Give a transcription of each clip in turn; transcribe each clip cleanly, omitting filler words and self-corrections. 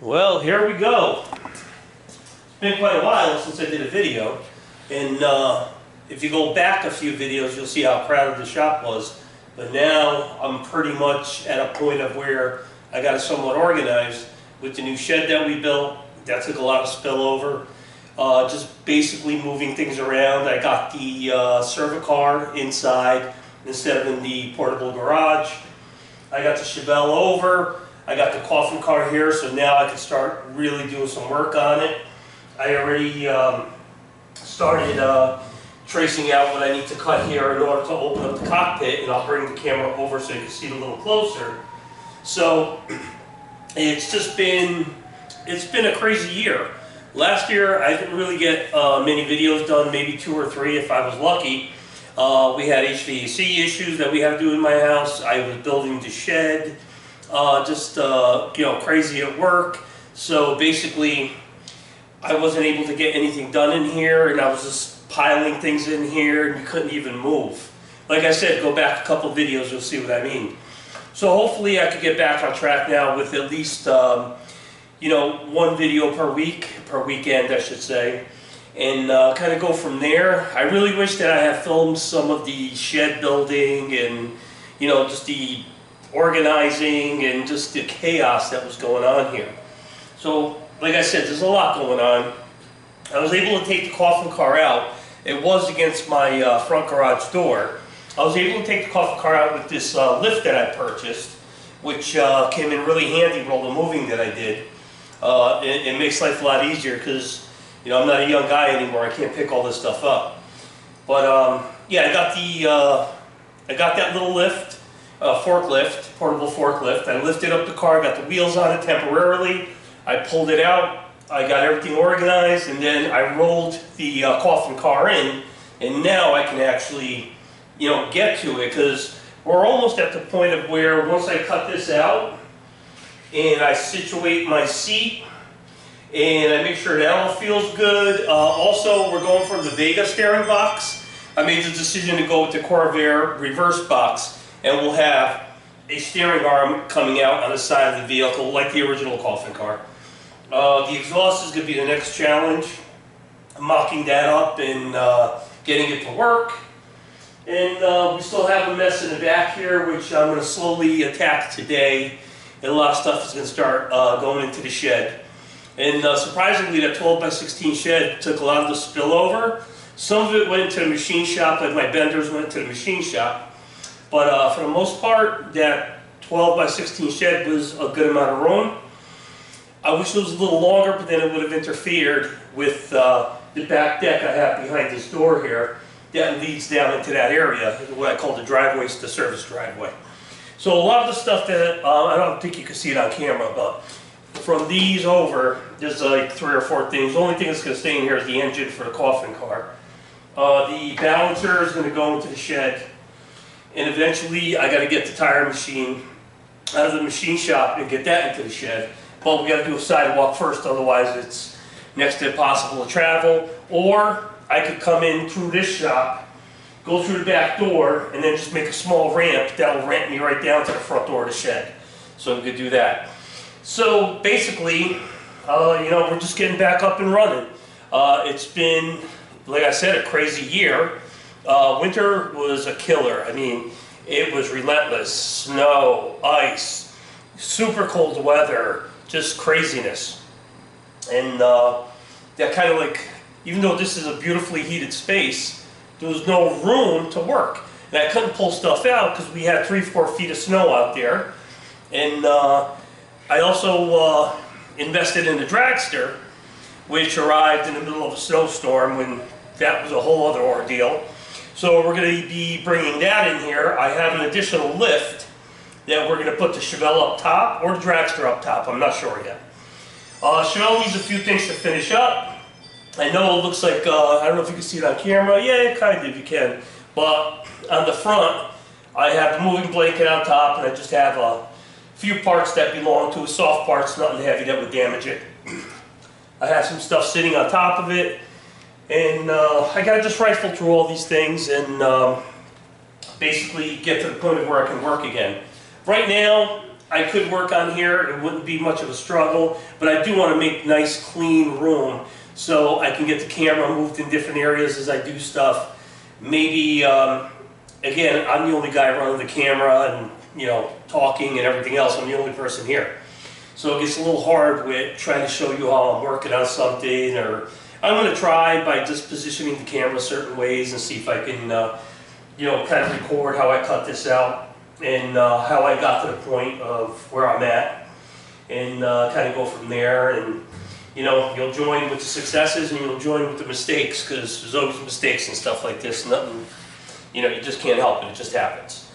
Well, here we go. It's been quite a while since I did a video, and if you go back a few videos, you'll see how crowded the shop was. But now I'm pretty much at a point of where I got it somewhat organized with the new shed that we built. That took a lot of spillover. Just basically moving things around. I got the server car inside instead of in the portable garage. I got the Chevelle over. I got the coffin car here, so now I can start really doing some work on it. I already started tracing out what I need to cut here in order to open up the cockpit, and I'll bring the camera over so you can see it a little closer. So it's been a crazy year. Last year I didn't really get many videos done, maybe 2 or 3 if I was lucky. We had HVAC issues that we had to do in my house. I was building the shed. Crazy at work. So basically, I wasn't able to get anything done in here, and I was just piling things in here, and you couldn't even move. Like I said, go back a couple videos, you'll see what I mean. So hopefully I could get back on track now with at least, 1 video per weekend, I should say, and kind of go from there. I really wish that I had filmed some of the shed building and, just the organizing and just the chaos that was going on here. So, like I said, there's a lot going on. I was able to take the coffin car out. It was against my front garage door. I was able to take the coffin car out with this lift that I purchased, which came in really handy with all the moving that I did. It makes life a lot easier because, I'm not a young guy anymore. I can't pick all this stuff up. But yeah, I got that little lift. Forklift, portable forklift. I lifted up the car, got the wheels on it temporarily. I pulled it out, I got everything organized, and then I rolled the coffin car in, and now I can actually, get to it, because we're almost at the point of where once I cut this out, and I situate my seat, and I make sure that all feels good. Also, we're going for the Vega steering box. I made the decision to go with the Corvair reverse box, and we'll have a steering arm coming out on the side of the vehicle like the original coffin car. The exhaust is going to be the next challenge. I'm mocking that up and getting it to work. And we still have a mess in the back here, which I'm going to slowly attack today. And a lot of stuff is going to start going into the shed. And surprisingly, that 12 by 16 shed took a lot of the spillover. Some of it went into the machine shop, like my benders went into the machine shop. But for the most part, that 12 by 16 shed was a good amount of room. I wish it was a little longer, but then it would have interfered with the back deck I have behind this door here that leads down into that area, what I call the driveway, the service driveway. So a lot of the stuff that, I don't think you can see it on camera, but from these over, there's like 3 or 4 things. The only thing that's going to stay in here is the engine for the coffin car. The balancer is going to go into the shed. And eventually, I got to get the tire machine out of the machine shop and get that into the shed. But we got to do a sidewalk first, otherwise it's next to impossible to travel. Or I could come in through this shop, go through the back door, and then just make a small ramp that will ramp me right down to the front door of the shed. So we could do that. So basically, we're just getting back up and running. It's been, like I said, a crazy year. Winter was a killer. I mean, it was relentless. Snow, ice, super cold weather, just craziness. And that kind of like, even though this is a beautifully heated space, there was no room to work. And I couldn't pull stuff out because we had 3-4 feet of snow out there. And I also invested in the dragster, which arrived in the middle of a snowstorm when that was a whole other ordeal. So we're going to be bringing that in here. I have an additional lift that we're going to put the Chevelle up top or the dragster up top. I'm not sure yet. Chevelle needs a few things to finish up. I know it looks like, I don't know if you can see it on camera. Yeah, kind of, you can. But on the front, I have the moving blanket on top, and I just have a few parts that belong to it, soft parts, nothing heavy that would damage it. I have some stuff sitting on top of it. And I got to just rifle through all these things and basically get to the point of where I can work again. Right now, I could work on here. It wouldn't be much of a struggle, but I do want to make nice, clean room so I can get the camera moved in different areas as I do stuff. Maybe, again, I'm the only guy running the camera and, you know, talking and everything else. I'm the only person here. So it gets a little hard with trying to show you how I'm working on something, or I'm going to try by just positioning the camera certain ways and see if I can, you know, kind of record how I cut this out and how I got to the point of where I'm at, and kind of go from there. And you know, you'll join with the successes and you'll join with the mistakes, because there's always mistakes and stuff like this. Nothing, you know, you just can't help it. It just happens.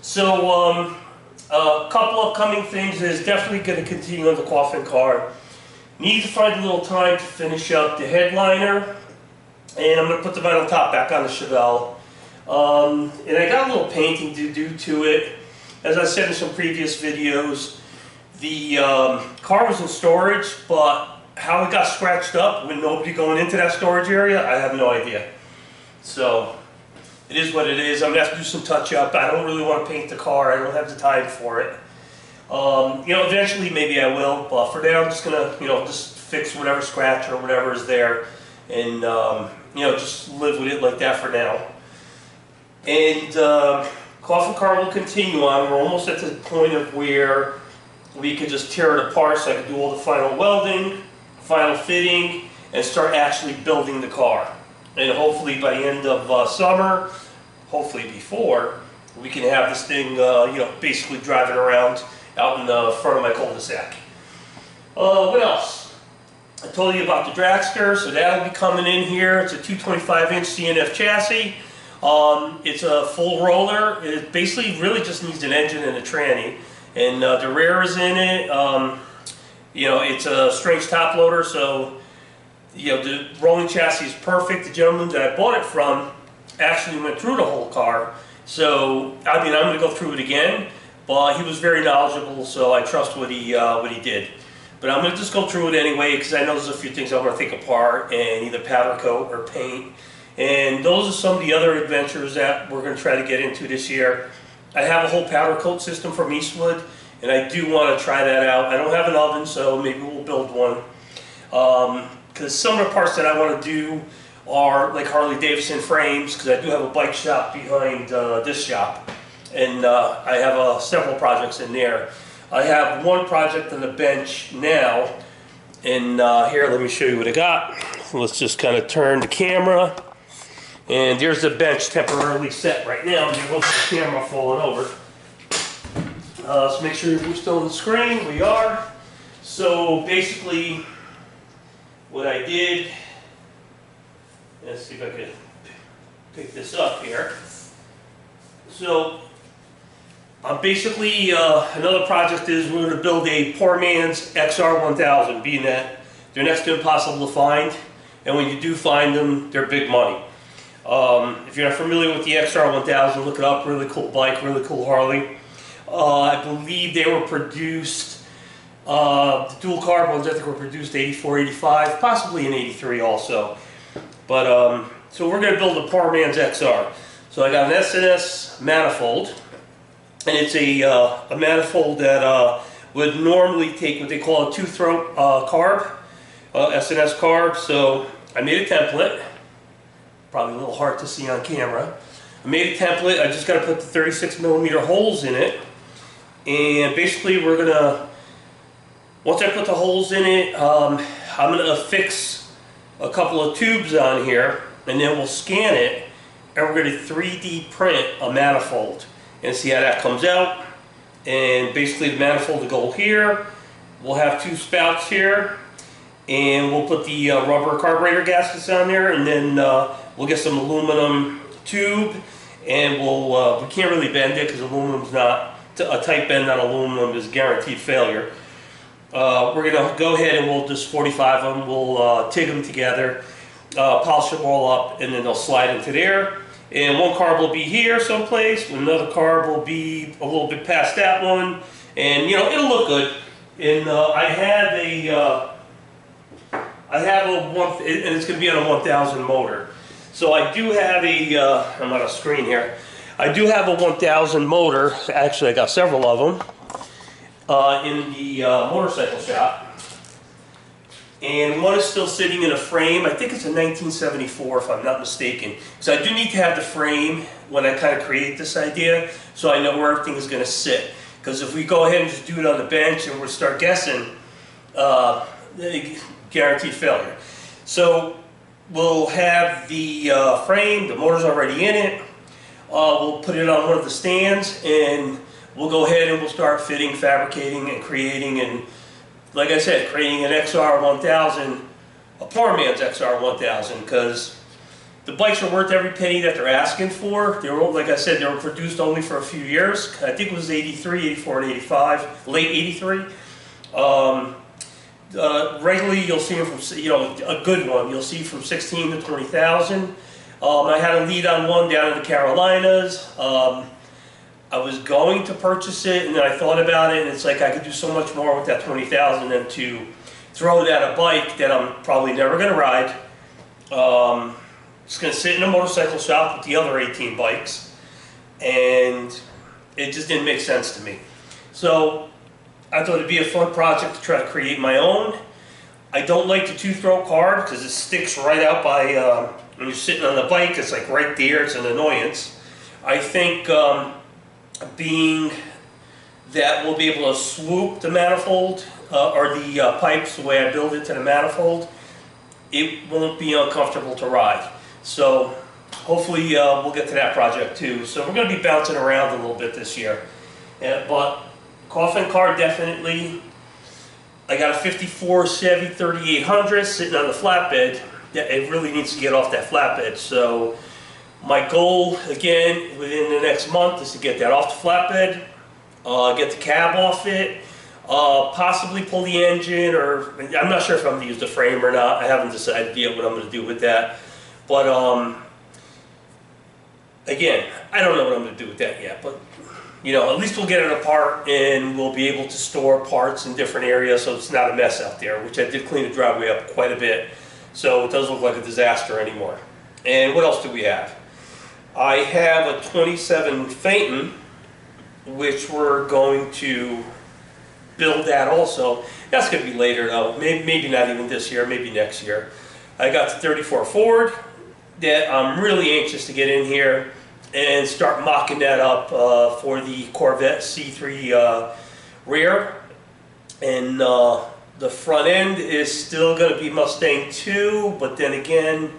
So a couple upcoming things is definitely going to continue on the coffin car. Need to find a little time to finish up the headliner, and I'm going to put the vinyl top back on the Chevelle. And I got a little painting to do to it. As I said in some previous videos, the car was in storage, but how it got scratched up with nobody going into that storage area, I have no idea. So it is what it is. I'm going to have to do some touch up. I don't really want to paint the car. I don't have the time for it. You know, eventually maybe I will, but for now I'm just going to, you know, just fix whatever scratch or whatever is there, and you know, just live with it like that for now. And coffin car will continue on. We're almost at the point of where we can just tear it apart, so I can do all the final welding, final fitting, and start actually building the car. And hopefully by the end of summer, hopefully before, we can have this thing, you know, basically driving around out in the front of my cul-de-sac. What else? I told you about the dragster, so that'll be coming in here. It's a 225-inch CNF chassis. It's a full roller. It basically really just needs an engine and a tranny. And the rear is in it. You know, it's a strange top loader, so you know, the rolling chassis is perfect. The gentleman that I bought it from actually went through the whole car. So, I mean, I'm going to go through it again, but he was very knowledgeable, so I trust what he did. But I'm going to just go through it anyway, because I know there's a few things I want to take apart and either powder coat or paint. And those are some of the other adventures that we're going to try to get into this year. I have a whole powder coat system from Eastwood, and I do want to try that out. I don't have an oven, so maybe we'll build one. Because some of the parts that I want to do are like Harley Davidson frames, because I do have a bike shop behind this shop, and I have several projects in there. I have one project on the bench now, and here, let me show you what I got. Let's just kind of turn the camera, and there's the bench temporarily set right now. There goes the camera falling over. So make sure we're still on the screen. We are. So basically, what I did, let's see if I can pick this up here. So basically, another project is we're going to build a poor man's XR1000, being that they're next to impossible to find, and when you do find them, they're big money. If you're not familiar with the XR1000, look it up. Really cool bike, really cool Harley. I believe they were produced, the dual carbons I think were produced 84, 85, possibly in 83 also. But so we're going to build a poor man's XR. So I got an SNS manifold, and it's a manifold that would normally take what they call a two-throat carb, SNS carb. So I made a template. Probably a little hard to see on camera. I made a template. I just got to put the 36mm holes in it, and basically we're gonna, once I put the holes in it, I'm gonna affix a couple of tubes on here, and then we'll scan it, and we're gonna 3D print a manifold and see how that comes out. And basically the manifold will go here. We'll have two spouts here, and we'll put the rubber carburetor gaskets on there, and then we'll get some aluminum tube, and we can't really bend it because aluminum's not, a tight bend on aluminum is guaranteed failure. We're going to go ahead and we'll just 45 them, we'll TIG them together, polish them all up, and then they'll slide into there. And one carb will be here someplace, another carb will be a little bit past that one, and you know, it'll look good. And I have a one, and it's going to be on a 1000 motor. So I do have I'm on a screen here. I do have a 1000 motor. Actually, I got several of them. in the motorcycle shop. And one is still sitting in a frame. I think it's a 1974 if I'm not mistaken. So I do need to have the frame when I kind of create this idea so I know where everything is going to sit. Because if we go ahead and just do it on the bench and we'll start guessing, guaranteed failure. So we'll have the frame, the motor's already in it. We'll put it on one of the stands and we'll go ahead and we'll start fitting, fabricating, and creating, and like I said, creating an XR1000, a poor man's XR1000, because the bikes are worth every penny that they're asking for. They were, like I said, they were produced only for a few years. I think it was 83, 84, and 85, late 83. Regularly, you'll see them from, you know, a good one, you'll see from 16 to 20,000. I had a lead on one down in the Carolinas. I was going to purchase it, and then I thought about it, and it's like I could do so much more with that 20,000 than to throw it at a bike that I'm probably never going to ride. It's going to sit in a motorcycle shop with the other 18 bikes, and it just didn't make sense to me. So I thought it'd be a fun project to try to create my own. I don't like the two-throw card because it sticks right out by, when you're sitting on the bike, it's like right there, it's an annoyance. I think being that we'll be able to swoop the manifold or the pipes the way I build it to the manifold, it won't be uncomfortable to ride. So hopefully we'll get to that project too. So we're going to be bouncing around a little bit this year. But coffin car, definitely. I got a 54 Chevy 3800 sitting on the flatbed. It really needs to get off that flatbed. So my goal, again, within the next month is to get that off the flatbed, get the cab off it, possibly pull the engine, or I'm not sure if I'm going to use the frame or not. I haven't decided yet what I'm going to do with that. But again, I don't know what I'm going to do with that yet. But you know, at least we'll get it apart and we'll be able to store parts in different areas so it's not a mess out there, which I did clean the driveway up quite a bit. So it doesn't look like a disaster anymore. And what else do we have? I have a 27 Phaeton, which we're going to build that also. That's going to be later though, maybe not even this year, maybe next year. I got the 34 Ford that I'm really anxious to get in here and start mocking that up for the Corvette C3 rear. And the front end is still going to be Mustang 2, but then again,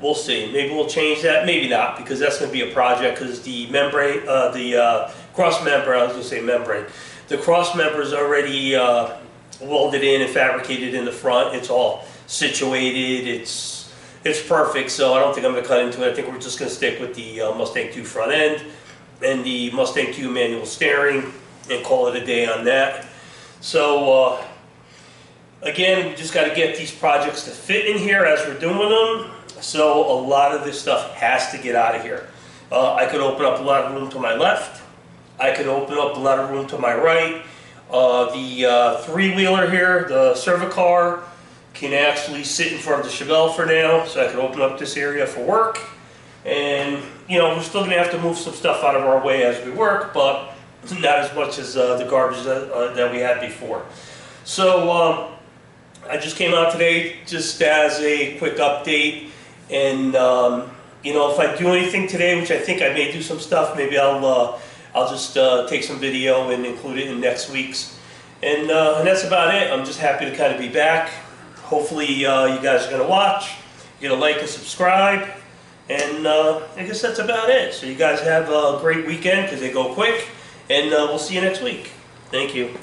we'll see. Maybe we'll change that, maybe not, because that's going to be a project, because the membrane, the cross member, I was going to say membrane, the cross member is already welded in and fabricated in the front. It's all situated, it's perfect, so I don't think I'm going to cut into it. I think we're just going to stick with the Mustang 2 front end and the Mustang 2 manual steering and call it a day on that. So again, we just got to get these projects to fit in here as we're doing them. So a lot of this stuff has to get out of here. I could open up a lot of room to my left. I could open up a lot of room to my right. The three-wheeler here, the Cervicar, can actually sit in front of the Chevelle for now, so I can open up this area for work. And you know, we're still going to have to move some stuff out of our way as we work, but not as much as the garbage that we had before. So I just came out today just as a quick update, and you know, if I do anything today, which I think I may do some stuff, maybe I'll just take some video and include it in next week's. And that's about it. I'm just happy to kind of be back. Hopefully you guys are going to watch, get a like and subscribe, and I guess that's about it. So you guys have a great weekend, because they go quick, and we'll see you next week. Thank you.